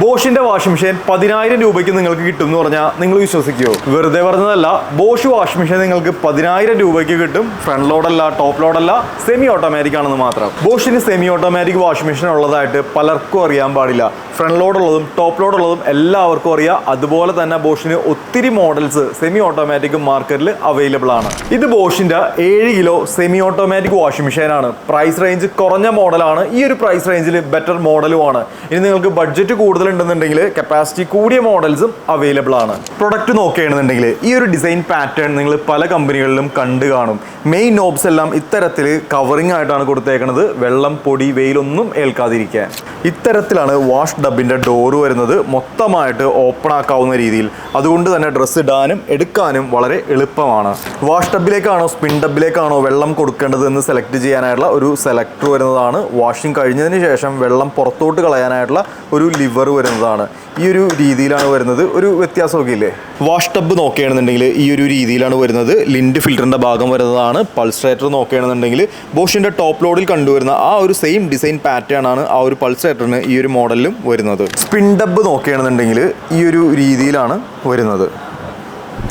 ബോഷിന്റെ washing machine 10,000 രൂപയ്ക്ക് നിങ്ങൾക്ക് കിട്ടും എന്ന് പറഞ്ഞാൽ നിങ്ങൾ വിശ്വസിക്കുമോ? വെറുതെ പറഞ്ഞതല്ല. ബോഷ് വാഷിംഗ് മെഷീൻ നിങ്ങൾക്ക് 10,000 രൂപയ്ക്ക് കിട്ടും. ഫ്രണ്ട് ലോഡല്ല, ടോപ്പ് ലോഡല്ല, സെമി ഓട്ടോമാറ്റിക് ആണെന്ന് മാത്രം. ബോഷിന് സെമി ഓട്ടോമാറ്റിക് വാഷിംഗ് മെഷീൻ ഉള്ളതായിട്ട് പലർക്കും അറിയാൻ പാടില്ല. ഫ്രണ്ട് ലോഡുള്ളതും ടോപ്പ് ലോഡുള്ളതും എല്ലാവർക്കും അറിയാം. അതുപോലെ തന്നെ ബോഷിന് ഒത്തിരി മോഡൽസ് സെമി ഓട്ടോമാറ്റിക് മാർക്കറ്റിൽ അവൈലബിൾ ആണ്. ഇത് ബോഷിന്റെ 7 kilo semi automatic washing machine ആണ്. പ്രൈസ് റേഞ്ച് കുറഞ്ഞ മോഡലാണ്. ഈ ഒരു പ്രൈസ് റേഞ്ചിൽ ബെറ്റർ മോഡലുമാണ്. ഇനി നിങ്ങൾക്ക് ബഡ്ജറ്റ് കൂടുതലുണ്ടെന്നുണ്ടെങ്കിൽ കപ്പാസിറ്റി കൂടിയ മോഡൽസും അവൈലബിൾ ആണ്. പ്രൊഡക്റ്റ് നോക്കുകയാണെന്നുണ്ടെങ്കിൽ ഈ ഒരു ഡിസൈൻ പാറ്റേൺ നിങ്ങൾ പല കമ്പനികളിലും കണ്ടു കാണും. മെയിൻ നോബ്സ് എല്ലാം ഇത്തരത്തിൽ കവറിംഗ് ആയിട്ടാണ് കൊടുത്തേക്കുന്നത്. വെള്ളം, പൊടി, വെയിലൊന്നും ഏൽക്കാതിരിക്കാൻ. ഇത്തരത്തിലാണ് വാഷ് ഡബിൻ്റെ ഡോറ് വരുന്നത്. മൊത്തമായിട്ട് ഓപ്പൺ ആക്കാവുന്ന രീതിയിൽ. അതുകൊണ്ട് തന്നെ ഡ്രസ്സ് ഇടാനും എടുക്കാനും വളരെ എളുപ്പമാണ്. വാഷ് ഡബിലേക്കാണോ സ്പിൻ ഡബിലേക്കാണോ വെള്ളം കൊടുക്കേണ്ടത് എന്ന് സെലക്ട് ചെയ്യാനായിട്ടുള്ള ഒരു സെലക്ടർ വരുന്നതാണ്. വാഷിംഗ് കഴിഞ്ഞതിന് ശേഷം വെള്ളം പുറത്തോട്ട് കളയാനായിട്ടുള്ള ഒരു ലിവർ വരുന്നതാണ്. ഈ ഒരു രീതിയിലാണ് വരുന്നത്. ഒരു വ്യത്യാസമൊക്കെ ഇല്ലേ? വാഷ് ടബ് നോക്കുകയാണെന്നുണ്ടെങ്കിൽ ഈ ഒരു രീതിയിലാണ് വരുന്നത്. ലിൻഡ് ഫിൽറ്ററിൻ്റെ ഭാഗം വരുന്നതാണ്. പൾസറേറ്റർ നോക്കുകയാണെന്നുണ്ടെങ്കിൽ ബോഷിൻ്റെ ടോപ്പ് ലോഡിൽ കണ്ടുവരുന്ന ആ ഒരു സെയിം ഡിസൈൻ പാറ്റേൺ ആണ് ആ ഒരു പൾസറേറ്ററിന് ഈ ഒരു മോഡലിലും വരുന്നത്. സ്പിൻ ഡബ് നോക്കുകയാണെന്നുണ്ടെങ്കിൽ ഈ ഒരു രീതിയിലാണ് വരുന്നത്.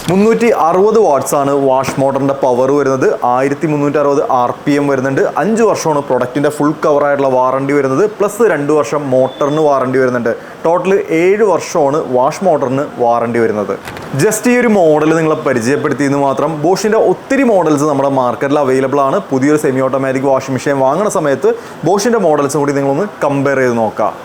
360 വാട്ട്സ് ആണ് വാഷ് മോട്ടറിൻ്റെ പവർ വരുന്നത്. 1360 RPM വരുന്നുണ്ട്. 5 വർഷമാണ് പ്രൊഡക്റ്റിൻ്റെ ഫുൾ കവറായിട്ടുള്ള വാറണ്ടി വരുന്നത്. പ്ലസ് 2 വർഷം മോട്ടറിന് വാറണ്ടി വരുന്നുണ്ട്. ടോട്ടൽ 7 വർഷമാണ് വാഷ് മോട്ടറിന് വാറണ്ടി വരുന്നത്. ജസ്റ്റ് ഈ ഒരു മോഡൽ നിങ്ങളെ പരിചയപ്പെടുത്തിയെന്ന് മാത്രം. ബോഷിൻ്റെ ഒത്തിരി മോഡൽസ് നമ്മുടെ മാർക്കറ്റിൽ അവൈലബിൾ ആണ്. പുതിയൊരു സെമി ഓട്ടോമാറ്റിക് വാഷിംഗ് മെഷീൻ വാങ്ങുന്ന സമയത്ത് ബോഷിൻ്റെ മോഡൽസും കൂടി നിങ്ങളൊന്ന് കമ്പയർ ചെയ്ത് നോക്കാം.